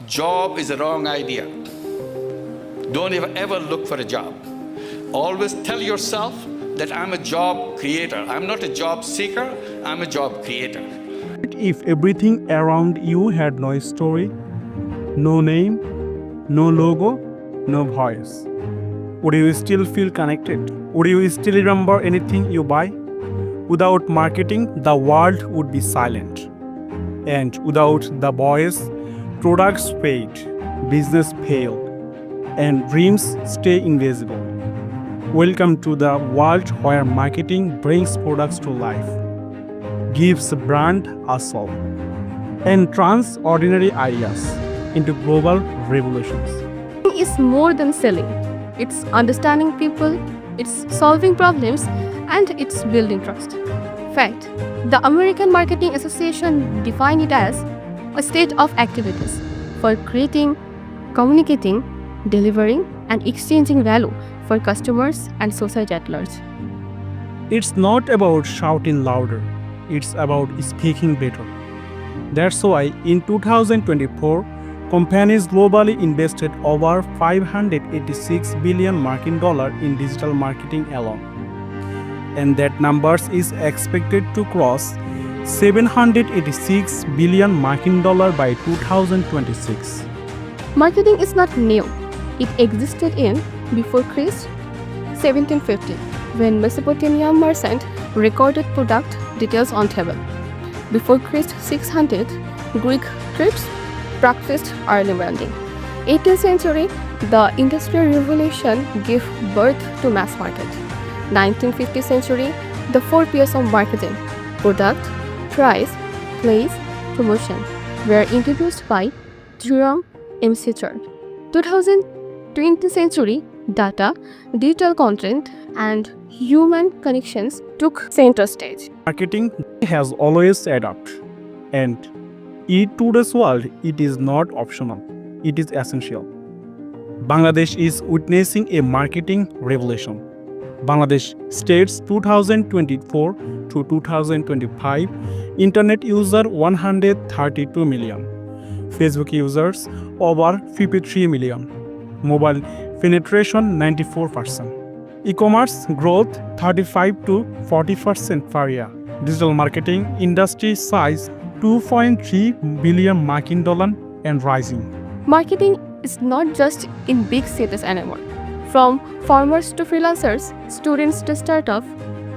Job is a wrong idea. Don't ever look for a job. Always tell yourself that I'm a job creator. I'm not a job seeker, I'm a job creator. If everything around you had no story, no name, no logo, no voice, would you still feel connected? Would you still remember anything you buy? Without marketing, the world would be silent. And without the voice, products fade, business fail, and dreams stay invisible. Welcome to the world where marketing brings products to life, gives a brand a soul, and turns ordinary ideas into global revolutions. Is more than selling. It's understanding people, it's solving problems, and it's building trust. Fact, the American Marketing Association define it as a state of activities for creating, communicating, delivering, and exchanging value for customers and society at large. It's not about shouting louder, it's about speaking better. That's why in 2024, companies globally invested over $586 billion in digital marketing alone. And that number is expected to cross $786 billion by 2026. Marketing is not new. It existed in before Christ 1750 when Mesopotamian merchant recorded product details on table. Before Christ 600, Greek tribes practiced early branding. 18th century, the Industrial Revolution gave birth to mass market. 1950th century, the 4 P's of marketing, product, price, place, promotion, were introduced by Jerome M. Sichard. 20th century, data, digital content, and human connections took center stage. Marketing has always adapted, and in today's world, it is not optional, it is essential. Bangladesh is witnessing a marketing revolution. Bangladesh states 2024 to 2025 internet user 132 million, Facebook users over 53 million, mobile penetration 94%, e-commerce growth 35 to 40% per year, digital marketing industry size $2.3 billion and rising. Marketing is not just in big cities anymore. From farmers to freelancers, students to startups,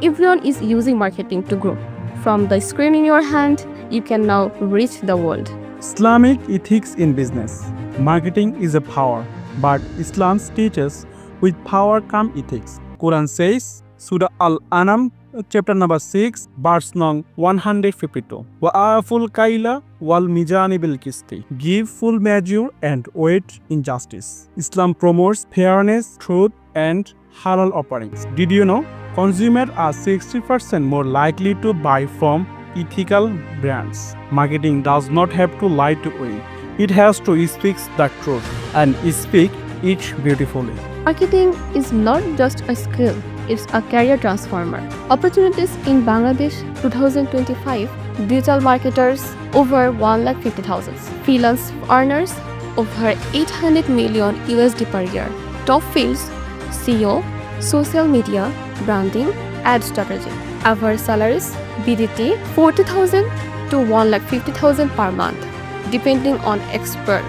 everyone is using marketing to grow. From the screen in your hand, you can now reach the world. Islamic ethics in business. Marketing is a power, but Islam teaches with power come ethics. Quran says, Surah Al-An'am, chapter number 6, verse number 152. Wa'aful kaila wal mizani bil qisti. Give full measure and weight in justice. Islam promotes fairness, truth, and halal offerings. Did you know? Consumers are 60% more likely to buy from ethical brands. Marketing does not have to lie to win. It has to speak the truth and speak it beautifully. Marketing is not just a skill, it's a career transformer. Opportunities in Bangladesh 2025, digital marketers over 150,000, freelance earners over 800 million USD per year. Top fields SEO, social media, branding, ad strategy. Average salaries BDT 40,000 to 150,000 per month, depending on expert.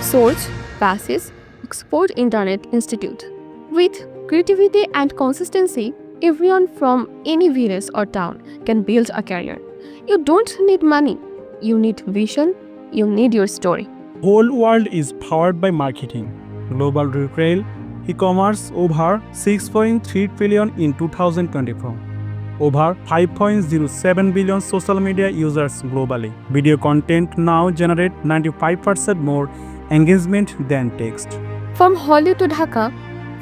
Source, Basis, Export Internet Institute. With creativity and consistency, everyone from any village or town can build a career. You don't need money, you need vision, you need your story. Whole world is powered by marketing. Global retail, e-commerce over 6.3 trillion in 2024. Over 5.07 billion social media users globally. Video content now generate 95% more engagement than text. From Hollywood to Dhaka,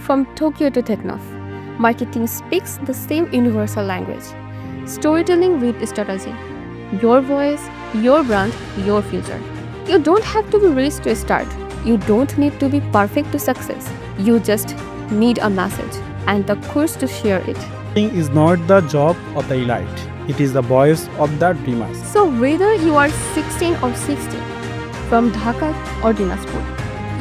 from Tokyo to Teknaf, marketing speaks the same universal language. Storytelling with strategy. Your voice, your brand, your future. You don't have to be rich to start. You don't need to be perfect to success. You just need a message and the courage to share it. Marketing is not the job of the elite. It is the voice of the dreamers. So whether you are 16 or 60, from Dhaka or Dinajpur.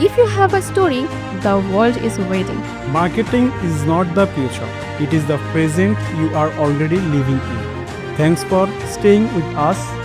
If you have a story, the world is waiting. Marketing is not the future, it is the present you are already living in. Thanks for staying with us.